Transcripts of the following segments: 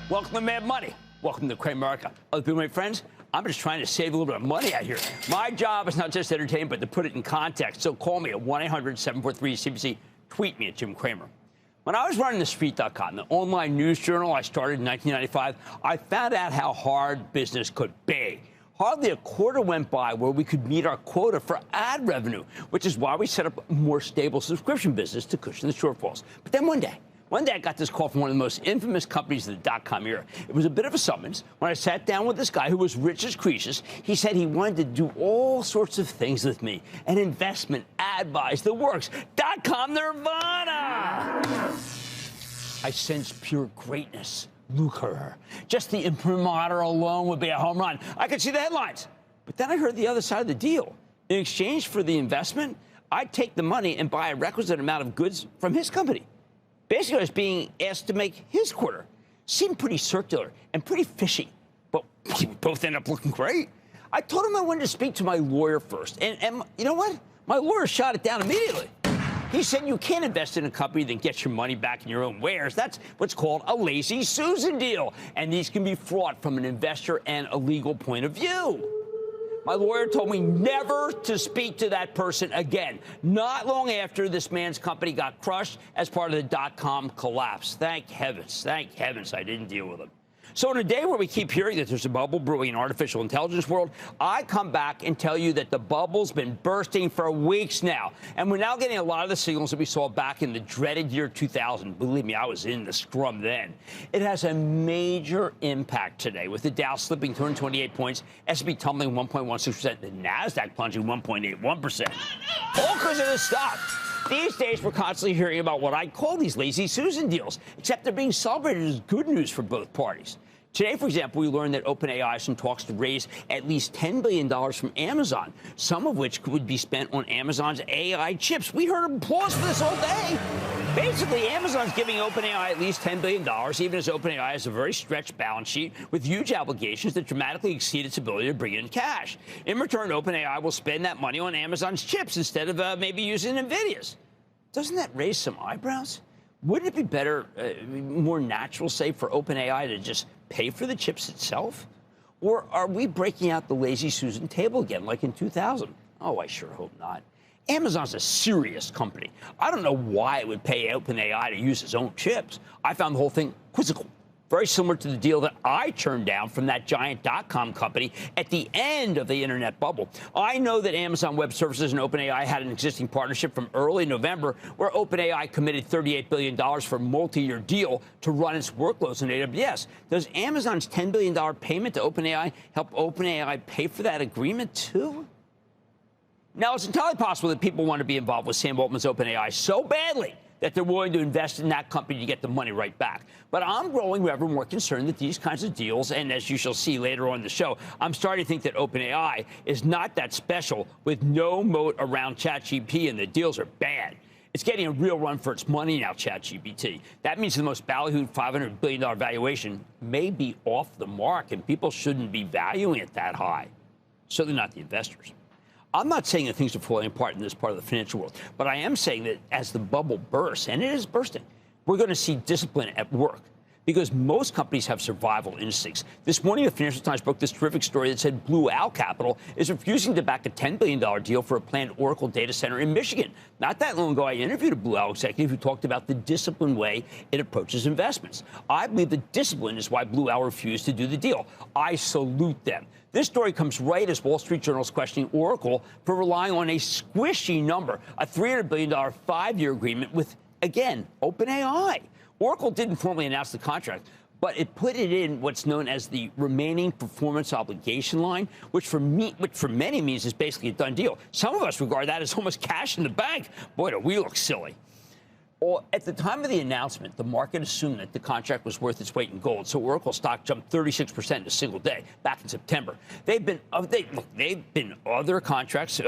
Welcome to Mad Money. Welcome to Cramer. Other people, my friends, I'm just trying to save a little bit of money out here. My job is not just entertain, but to put it in context. So call me at 1-800-743-CNBC. Tweet me at Jim Cramer. When I was running the Street.com, the online news journal I started in 1995, I found out how hard business could be. Hardly a quarter went by where we could meet our quota for ad revenue, which is why we set up a more stable subscription business to cushion the shortfalls. But then one day I got this call from one of the most infamous companies of the dot-com era. It was a bit of a summons. When I sat down with this guy who was rich as Croesus, he said he wanted to do all sorts of things with me. An investment, advise, the works. Dot-com Nirvana! I sensed pure greatness. Lucre. Just the imprimatur alone would be a home run. I could see the headlines. But then I heard the other side of the deal. In exchange for the investment, I'd take the money and buy a requisite amount of goods from his company. Basically, I was being asked to make his quarter. Seemed pretty circular and pretty fishy, but we both ended up looking great. I told him I wanted to speak to my lawyer first, and you know what? My lawyer shot it down immediately. He said you can't invest in a company that gets your money back in your own wares. That's what's called a lazy Susan deal, and these can be fraught from an investor and a legal point of view. My lawyer told me never to speak to that person again. Not long after this man's company got crushed as part of the dot-com collapse. Thank heavens I didn't deal with him. So in a day where we keep hearing that there's a bubble brewing in artificial intelligence world, I come back and tell you that the bubble's been bursting for weeks now. And we're now getting a lot of the signals that we saw back in the dreaded year 2000. Believe me, I was in the scrum then. It has a major impact today, with the Dow slipping 228 points, S&P tumbling 1.16%, the NASDAQ plunging 1.81%. All because of this stuff. These days, we're constantly hearing about what I call these lazy Susan deals, except they're being celebrated as good news for both parties. Today, for example, we learned that OpenAI is in talks to raise at least $10 billion from Amazon, some of which would be spent on Amazon's AI chips. We heard applause for this all day. Basically, Amazon's giving OpenAI at least $10 billion, even as OpenAI has a very stretched balance sheet with huge obligations that dramatically exceed its ability to bring in cash. In return, OpenAI will spend that money on Amazon's chips instead of maybe using NVIDIA's. Doesn't that raise some eyebrows? Wouldn't it be better, more natural, say, for OpenAI to just pay for the chips itself? Or are we breaking out the lazy Susan table again, like in 2000? Oh, I sure hope not. Amazon's a serious company. I don't know why it would pay OpenAI to use its own chips. I found the whole thing quizzical. Very similar to the deal that I turned down from that giant dot-com company at the end of the internet bubble. I know that Amazon Web Services and OpenAI had an existing partnership from early November where OpenAI committed $38 billion for a multi-year deal to run its workloads on AWS. Does Amazon's $10 billion payment to OpenAI help OpenAI pay for that agreement too? Now, it's entirely possible that people want to be involved with Sam Altman's OpenAI so badly that they're willing to invest in that company to get the money right back. But I'm growing ever more concerned that these kinds of deals, and as you shall see later on in the show, I'm starting to think that OpenAI is not that special with no moat around ChatGPT, and the deals are bad. It's getting a real run for its money now, ChatGPT. That means the most ballyhooed $500 billion valuation may be off the mark, and people shouldn't be valuing it that high. Certainly not the investors. I'm not saying that things are falling apart in this part of the financial world, but I am saying that as the bubble bursts, and it is bursting, we're going to see discipline at work because most companies have survival instincts. This morning, the Financial Times broke this terrific story that said Blue Owl Capital is refusing to back a $10 billion deal for a planned Oracle data center in Michigan. Not that long ago, I interviewed a Blue Owl executive who talked about the disciplined way it approaches investments. I believe the discipline is why Blue Owl refused to do the deal. I salute them. This story comes right as Wall Street Journal is questioning Oracle for relying on a squishy number, a $300 billion 5-year agreement with, again, OpenAI. Oracle didn't formally announce the contract, but it put it in what's known as the remaining performance obligation line, which for many means is basically a done deal. Some of us regard that as almost cash in the bank. Boy, do we look silly. Well, at the time of the announcement, the market assumed that the contract was worth its weight in gold, so Oracle stock jumped 36% in a single day back in September. They've been other contracts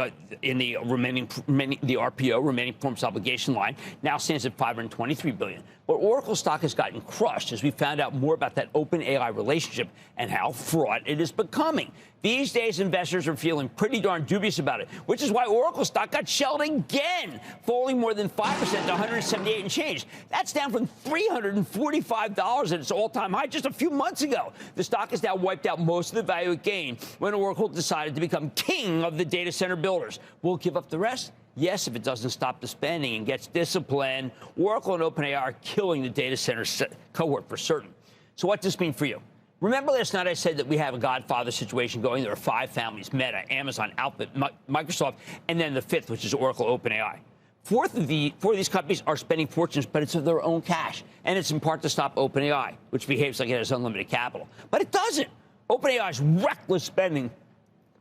in the the RPO, remaining performance obligation line, now stands at $523 billion. But Oracle stock has gotten crushed as we found out more about that OpenAI relationship and how fraught it is becoming. These days, investors are feeling pretty darn dubious about it, which is why Oracle stock got shelled again, falling more than 5% to $278 and change. That's down from $345 at its all-time high just a few months ago. The stock has now wiped out most of the value it gained when Oracle decided to become king of the data center builders. Will it give up the rest? Yes, if it doesn't stop the spending and gets disciplined. Oracle and OpenAI are killing the data center cohort for certain. So what does this mean for you? Remember last night I said that we have a Godfather situation going. There are 5 families: Meta, Amazon, Alphabet, Microsoft, and then the 5th, which is Oracle, OpenAI. 4 of these companies are spending fortunes, but it's of their own cash. And it's in part to stop OpenAI, which behaves like it has unlimited capital. But it doesn't. OpenAI's reckless spending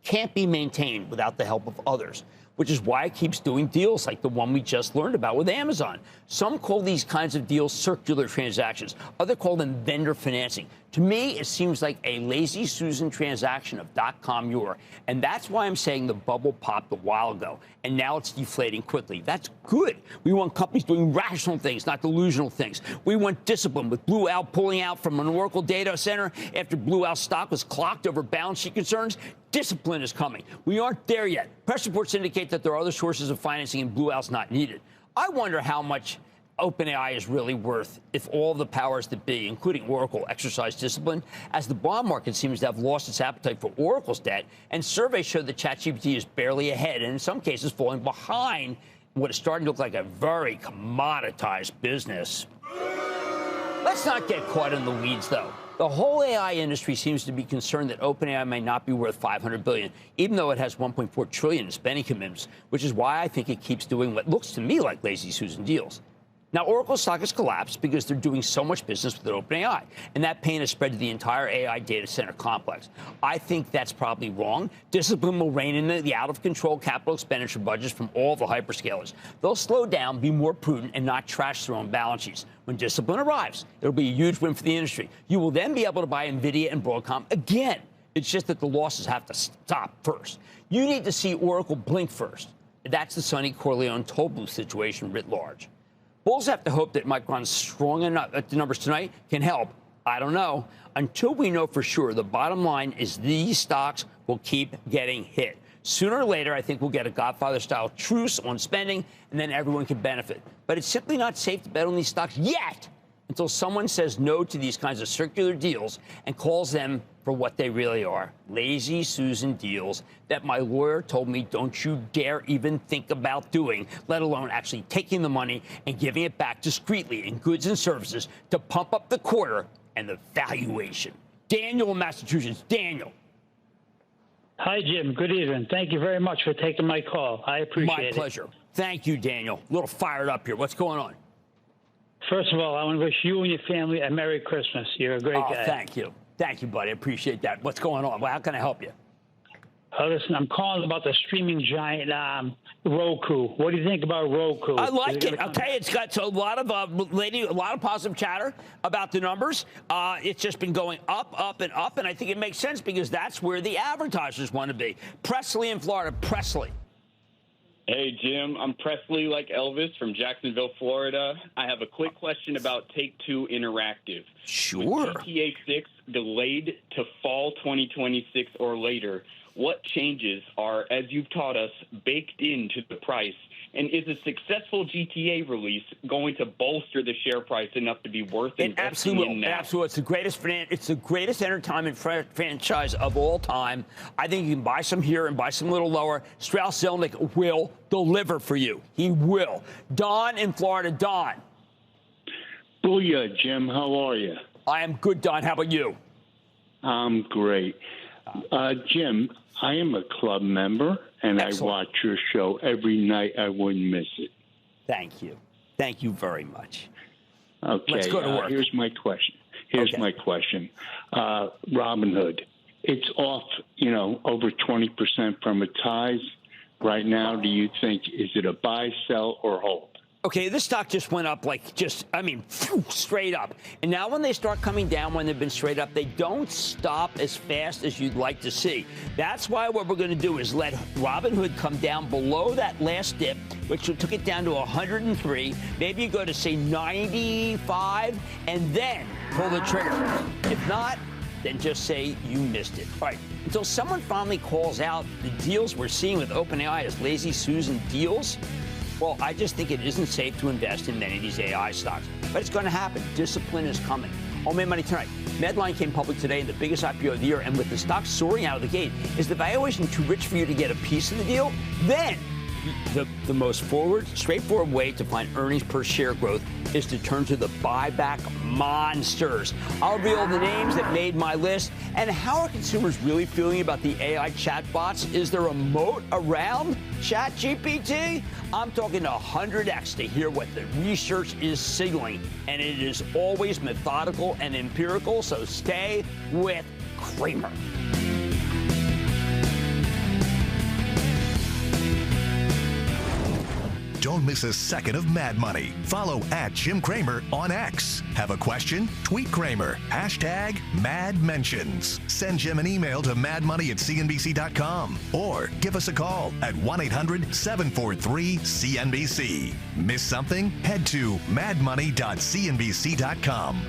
can't be maintained without the help of others, which is why it keeps doing deals like the one we just learned about with Amazon. Some call these kinds of deals circular transactions. Others call them vendor financing. To me, it seems like a lazy Susan transaction of dot-com euro. And that's why I'm saying the bubble popped a while ago, and now it's deflating quickly. That's good. We want companies doing rational things, not delusional things. We want discipline, with Blue Owl pulling out from an Oracle data center after Blue Owl stock was clocked over balance sheet concerns. Discipline is coming. We aren't there yet. Press reports indicate that there are other sources of financing and Blue Owl's not needed. I wonder how much OpenAI is really worth if all the powers that be, including Oracle, exercise discipline, as the bond market seems to have lost its appetite for Oracle's debt, and surveys show that ChatGPT is barely ahead and in some cases falling behind what is starting to look like a very commoditized business. Let's not get caught in the weeds, though. The whole AI industry seems to be concerned that OpenAI may not be worth $500 billion, even though it has $1.4 trillion in spending commitments, which is why I think it keeps doing what looks to me like lazy Susan deals. Now, Oracle's stock has collapsed because they're doing so much business with OpenAI, and that pain has spread to the entire AI data center complex. I think that's probably wrong. Discipline will reign in the out-of-control capital expenditure budgets from all the hyperscalers. They'll slow down, be more prudent, and not trash their own balance sheets. When discipline arrives, it'll be a huge win for the industry. You will then be able to buy NVIDIA and Broadcom again. It's just that the losses have to stop first. You need to see Oracle blink first. That's the Sonny Corleone toll booth situation writ large. Bulls have to hope that Micron's strong enough at the numbers tonight can help. I don't know. Until we know for sure, the bottom line is these stocks will keep getting hit. Sooner or later, I think we'll get a Godfather-style truce on spending, and then everyone can benefit. But it's simply not safe to bet on these stocks yet until someone says no to these kinds of circular deals and calls them for what they really are: lazy Susan deals that my lawyer told me don't you dare even think about doing, let alone actually taking the money and giving it back discreetly in goods and services to pump up the quarter and the valuation. Daniel in Massachusetts. Daniel. Hi, Jim. Good evening. Thank you very much for taking my call. I appreciate it. My pleasure. Thank you, Daniel. A little fired up here. What's going on? First of all, I want to wish you and your family a Merry Christmas. You're a great guy. Thank you. Thank you, buddy. I appreciate that. What's going on? Well, how can I help you? Listen, I'm calling about the streaming giant Roku. What do you think about Roku? I like it. Okay, it's got a lot of positive chatter about the numbers. It's just been going up, and up, and I think it makes sense because that's where the advertisers want to be. Presley in Florida. Presley. Hey, Jim. I'm Presley, like Elvis, from Jacksonville, Florida. I have a quick question about Take-Two Interactive. Sure. With GTA 6 delayed to fall 2026 or later, what changes are, as you've taught us, baked into the price? And is a successful GTA release going to bolster the share price enough to be worth investing in now? Absolutely. It's the greatest entertainment franchise of all time. I think you can buy some here and buy some a little lower. Strauss Zelnick will deliver for you. He will. Don in Florida. Don. Booyah, Jim. How are you? I am good, Don. How about you? I'm great. Jim, I am a club member, and Excellent. I watch your show every night. I wouldn't miss it. Thank you. Thank you very much. Okay. Let's go to work. Here's my question. Robinhood. It's off, over 20% from its highs right now. Do you think, is it a buy, sell, or hold? Okay, this stock just went up straight up. And now when they start coming down, when they've been straight up, they don't stop as fast as you'd like to see. That's why what we're going to do is let Robinhood come down below that last dip, which took it down to 103. Maybe you go to, say, 95, and then pull the trigger. If not, then just say you missed it. All right, until someone finally calls out the deals we're seeing with OpenAI as lazy Susan deals, Well, I just think it isn't safe to invest in many of these AI stocks. But it's going to happen. Discipline is coming. On Mad Money tonight, Medline came public today in the biggest IPO of the year, and with the stock soaring out of the gate, is the valuation too rich for you to get a piece of the deal? Then, the most straightforward way to find earnings per share growth is to turn to the buyback monsters. I'll reveal the names that made my list and how are consumers really feeling about the AI chatbots. Is there a moat around ChatGPT? I'm talking 100x to hear what the research is signaling, and it is always methodical and empirical, so stay with Cramer. Don't miss a second of Mad Money. Follow @Jim Cramer on X. Have a question? Tweet Cramer. #MadMentions. Send Jim an email to madmoney@cnbc.com or give us a call at 1-800-743-CNBC. Miss something? Head to madmoney.cnbc.com.